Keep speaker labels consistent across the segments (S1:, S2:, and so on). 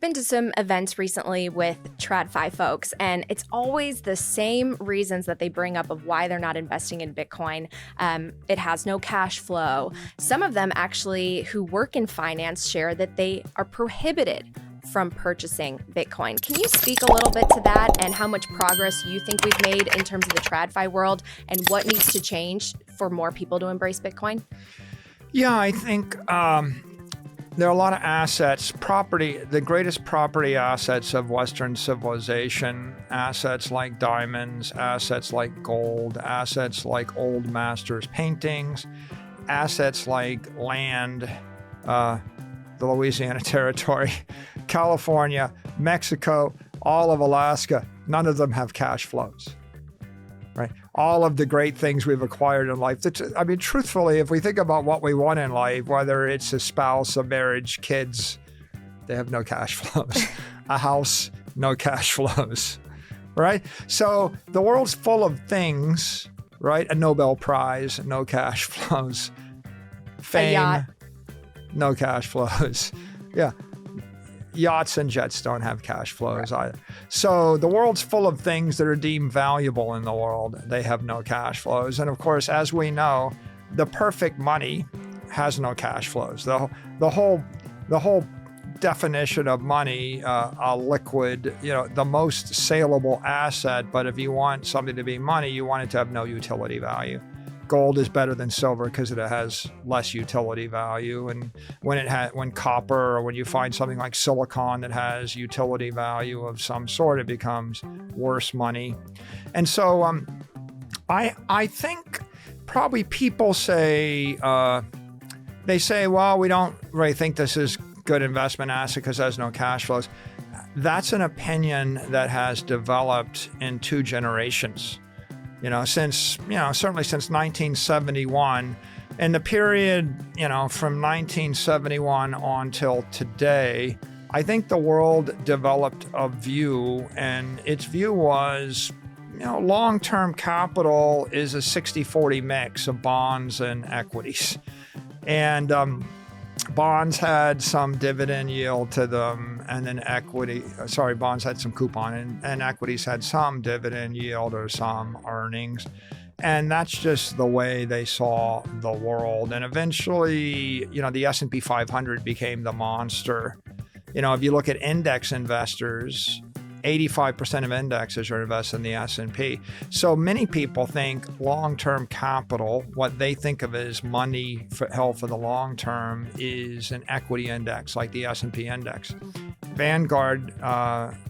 S1: been to some events recently with TradFi folks, and it's always the same reasons that they bring up of why they're not investing in Bitcoin. It has no cash flow. Some of them actually who work in finance share that they are prohibited from purchasing Bitcoin. Can you speak a little bit to that and how much progress you think we've made in terms of the TradFi world and what needs to change for more people to embrace Bitcoin?
S2: Yeah, I think there are a lot of assets, the greatest property assets of Western civilization, assets like diamonds, assets like gold, assets like old masters' paintings, assets like land, the Louisiana Territory, California, Mexico, all of Alaska. None of them have cash flows, right? All of the great things we've acquired in life. Truthfully, if we think about what we want in life, whether it's a spouse, a marriage, kids, they have no cash flows. A house, no cash flows, right? So the world's full of things, right? A Nobel Prize, no cash flows. Fame,
S1: a yacht.
S2: No cash flows. Yeah. Yachts and jets don't have cash flows either. So the world's full of things that are deemed valuable in the world. They have no cash flows. And of course, as we know, the perfect money has no cash flows. The whole definition of money, a liquid, the most saleable asset. But if you want something to be money, you want it to have no utility value. Gold is better than silver because it has less utility value. And when copper, or when you find something like silicon that has utility value of some sort, it becomes worse money. And so I think probably people say, well, we don't really think this is good investment asset because it has no cash flows. That's an opinion that has developed in 2 generations. Certainly since 1971, in the period, from 1971 on till today, I think the world developed a view, and its view was, long-term capital is a 60-40 mix of bonds and equities. And bonds had some dividend yield to them, and then bonds had some coupon, and equities had some dividend yield or some earnings. And that's just the way they saw the world. And eventually, the S&P 500 became the monster. If you look at index investors, 85% of indexes are invested in the S&P. So many people think long-term capital, what they think of as money held for the long term, is an equity index like the S&P index. Vanguard,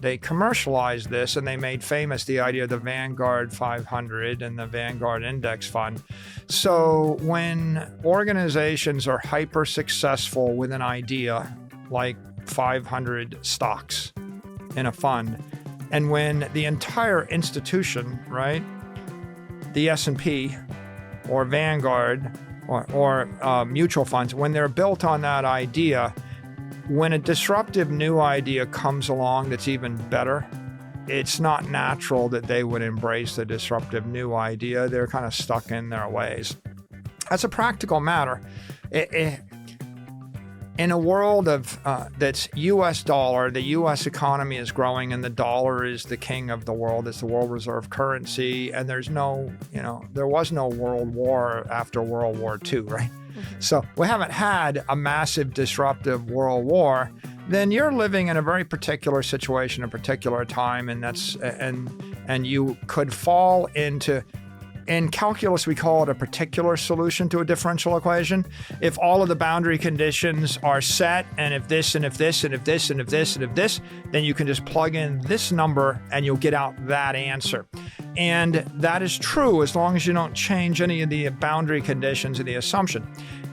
S2: they commercialized this and they made famous the idea of the Vanguard 500 and the Vanguard Index Fund. So when organizations are hyper successful with an idea, like 500 stocks in a fund, and when the entire institution, right, the S&P or Vanguard or mutual funds, when they're built on that idea, when a disruptive new idea comes along that's even better, it's not natural that they would embrace the disruptive new idea. They're kind of stuck in their ways. That's a practical matter. In a world of that's U.S. dollar, the U.S. economy is growing and the dollar is the king of the world. It's the world reserve currency. And there was no world war after World War II, right? Mm-hmm. So we haven't had a massive disruptive world war. Then you're living in a very particular situation, a particular time, and you could fall into. In calculus, we call it a particular solution to a differential equation. If all of the boundary conditions are set, and if this, and if this, and if this, and if this, and if this, then you can just plug in this number and you'll get out that answer. And that is true as long as you don't change any of the boundary conditions of the assumption.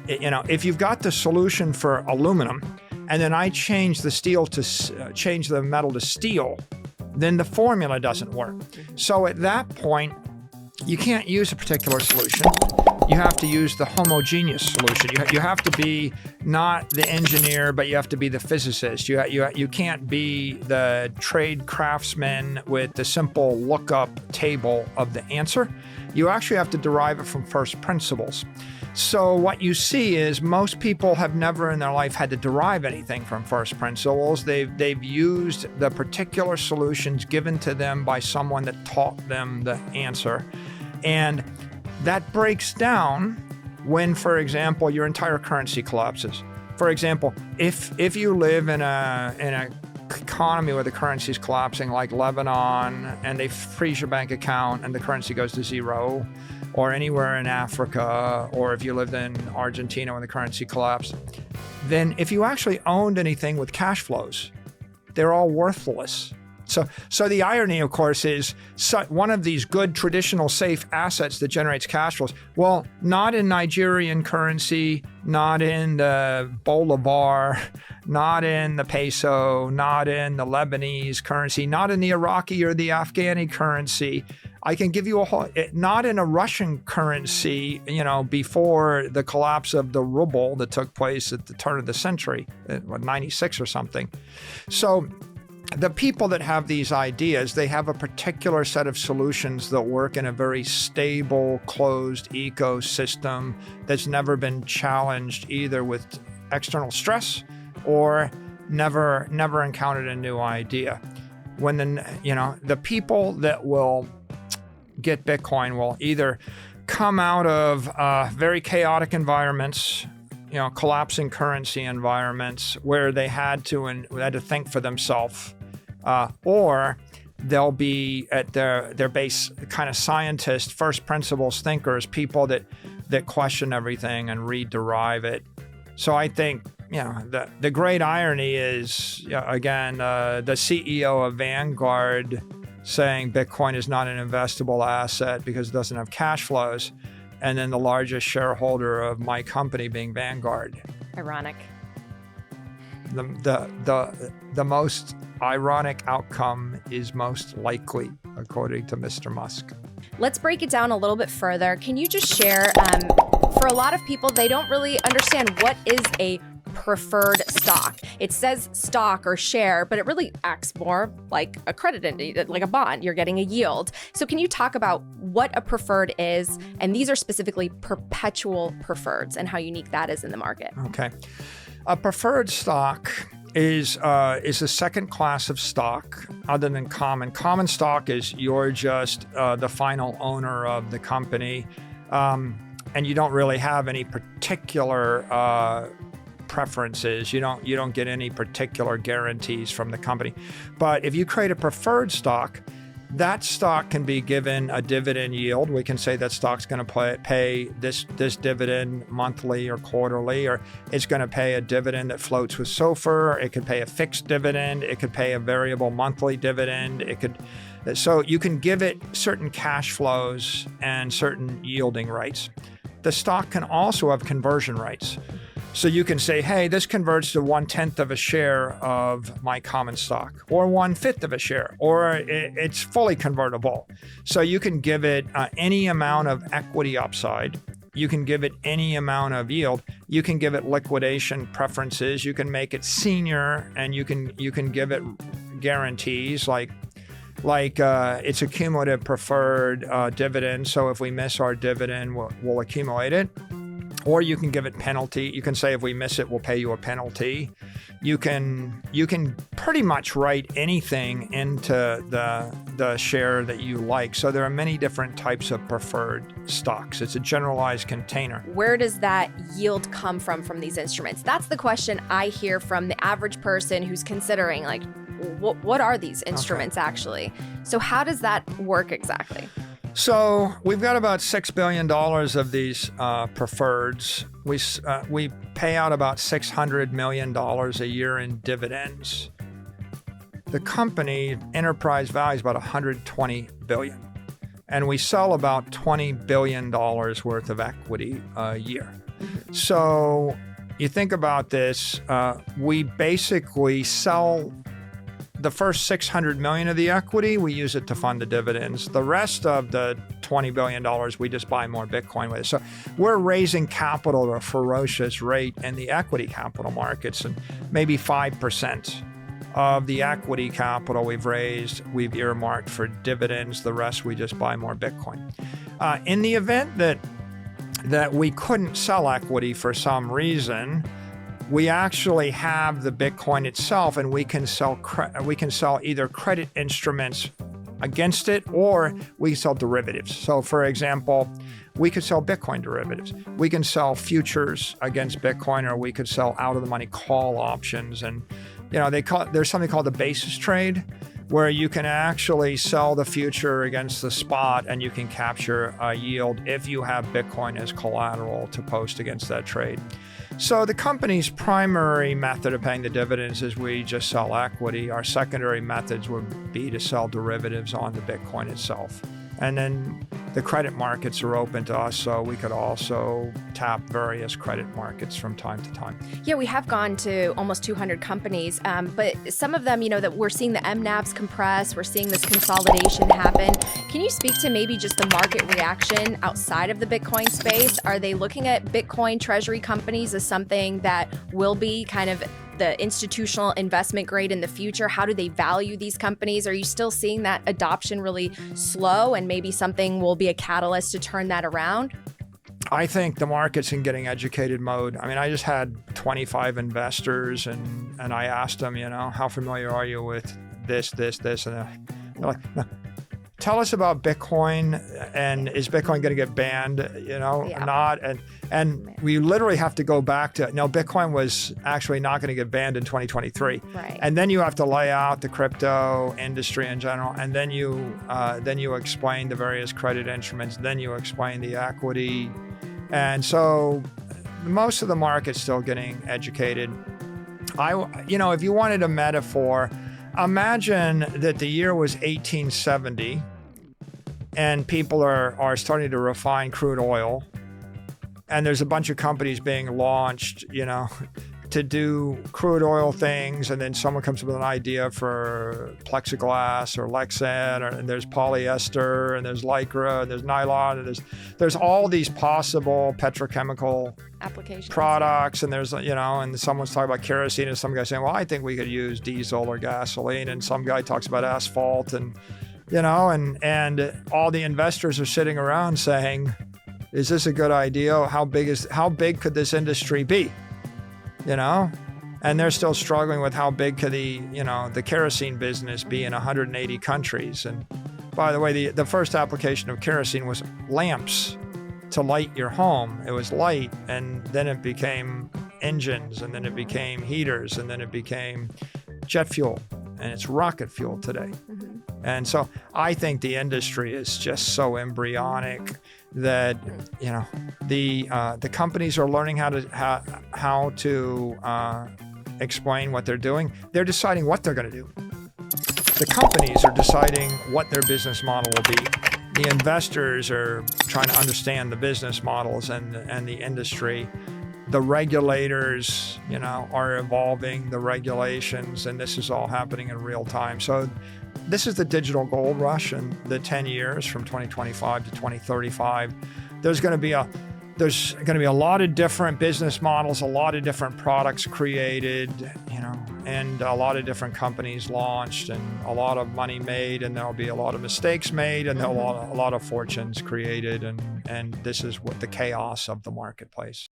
S2: If you've got the solution for aluminum, and then I change the metal to steel, then the formula doesn't work. So at that point, you can't use a particular solution. You have to use the homogeneous solution. You have to be not the engineer, but you have to be the physicist. You can't be the trade craftsman with the simple lookup table of the answer. you actually have to derive it from first principles. So what you see is most people have never in their life had to derive anything from first principles. They've used the particular solutions given to them by someone that taught them the answer. And that breaks down when, for example, your entire currency collapses. For example, if you live in a economy where the currency is collapsing, like Lebanon, and they freeze your bank account and the currency goes to zero, or anywhere in Africa, or if you lived in Argentina when the currency collapsed, then if you actually owned anything with cash flows, they're all worthless. So the irony, of course, is one of these good traditional safe assets that generates cash flows, well, not in Nigerian currency, not in the Bolivar, not in the peso, not in the Lebanese currency, not in the Iraqi or the Afghani currency. I can give you not in a Russian currency, before the collapse of the ruble that took place at the turn of the century, 96 or something. So the people that have these ideas, they have a particular set of solutions that work in a very stable, closed ecosystem that's never been challenged either with external stress or never encountered a new idea. When the people that will get Bitcoin will either come out of very chaotic environments, collapsing currency environments where they had to think for themselves, or they'll be at their base kind of scientists, first principles thinkers, people that question everything and rederive it. So I think the great irony is again the CEO of Vanguard saying Bitcoin is not an investable asset because it doesn't have cash flows, and then the largest shareholder of my company being Vanguard.
S1: Ironic.
S2: The most ironic outcome is most likely, according to Mr. Musk.
S1: Let's break it down a little bit further. Can you just share, for a lot of people, they don't really understand what is a preferred stock. It says stock or share, but it really acts more like a credit, like a bond. You're getting a yield. So can you talk about what a preferred is? And these are specifically perpetual preferreds and how unique that is in the market.
S2: Okay. A preferred stock is a second class of stock other than common. Common stock is you're just the final owner of the company, and you don't really have any particular preferences. You don't get any particular guarantees from the company. But if you create a preferred stock, that stock can be given a dividend yield. We can say that stock's going to pay this dividend monthly or quarterly, or it's going to pay a dividend that floats with SOFR. It could pay a fixed dividend. It could pay a variable monthly dividend. So you can give it certain cash flows and certain yielding rights. The stock can also have conversion rights. So you can say, hey, this converts to 1/10 of a share of my common stock, or 1/5 of a share, or it's fully convertible. So you can give it any amount of equity upside. You can give it any amount of yield. You can give it liquidation preferences. You can make it senior, and you can give it guarantees like it's a cumulative preferred dividend. So if we miss our dividend, we'll accumulate it. Or you can give it penalty. You can say if we miss it, we'll pay you a penalty. You can pretty much write anything into the share that you like. So there are many different types of preferred stocks. It's a generalized container.
S1: Where does that yield come from these instruments? That's the question I hear from the average person who's considering, like, what are these instruments actually? So how does that work exactly?
S2: So we've got about $6 billion of these preferreds. We pay out about $600 million a year in dividends. The company enterprise value is about $120 billion. And we sell about $20 billion worth of equity a year. So you think about this, we basically sell the first $600 million of the equity, we use it to fund the dividends. The rest of the $20 billion, we just buy more Bitcoin with. So we're raising capital at a ferocious rate in the equity capital markets, and maybe 5% of the equity capital we've raised, we've earmarked for dividends. The rest, we just buy more Bitcoin. In the event that we couldn't sell equity for some reason, we actually have the Bitcoin itself, and we can sell either credit instruments against it, or we sell derivatives. So, for example, we could sell Bitcoin derivatives. We can sell futures against Bitcoin, or we could sell out-of-the-money call options. And there's something called the basis trade, where you can actually sell the future against the spot, and you can capture a yield if you have Bitcoin as collateral to post against that trade. So the company's primary method of paying the dividends is we just sell equity. Our secondary methods would be to sell derivatives on the Bitcoin itself. And then the credit markets are open to us, so we could also tap various credit markets from time to time.
S1: Yeah, we have gone to almost 200 companies, but some of them, that we're seeing the MNAVs compress, we're seeing this consolidation happen. Can you speak to maybe just the market reaction outside of the Bitcoin space? Are they looking at Bitcoin treasury companies as something that will be kind of the institutional investment grade in the future? How do they value these companies? Are you still seeing that adoption really slow, and maybe something will be a catalyst to turn that around?
S2: I think the market's in getting educated mode. I mean, I just had 25 investors, and I asked them, how familiar are you with this, and they're like, no. Tell us about Bitcoin, and is Bitcoin going to get banned? Not. And we literally have to go back to, Bitcoin was actually not going to get banned in 2023.
S1: Right.
S2: And then you have to lay out the crypto industry in general, and then you explain the various credit instruments, then you explain the equity. And so most of the market's still getting educated. If you wanted a metaphor, imagine that the year was 1870 and people are starting to refine crude oil, and there's a bunch of companies being launched, to do crude oil things, and then someone comes up with an idea for plexiglass or Lexan, and there's polyester, and there's lycra, and there's nylon, and there's all these possible petrochemical
S1: applications,
S2: products, and there's and someone's talking about kerosene, and some guy saying, well, I think we could use diesel or gasoline, and some guy talks about asphalt, and and all the investors are sitting around saying, is this a good idea? How big could this industry be? And they're still struggling with how big could the kerosene business be in 180 countries. And by the way, the first application of kerosene was lamps to light your home. It was light, and then it became engines, and then it became heaters, and then it became jet fuel, and it's rocket fuel today. Mm-hmm. And so I think the industry is just so embryonic that the companies are learning how to explain what they're doing. They're deciding what they're going to do. The companies are deciding what their business model will be. The investors are trying to understand the business models and the industry. The regulators, are evolving the regulations, and this is all happening in real time. So this is the digital gold rush in the 10 years from 2025 to 2035. There's going to be a lot of different business models, a lot of different products created, and a lot of different companies launched, and a lot of money made, and there'll be a lot of mistakes made, and a lot of fortunes created, and this is what the chaos of the marketplace.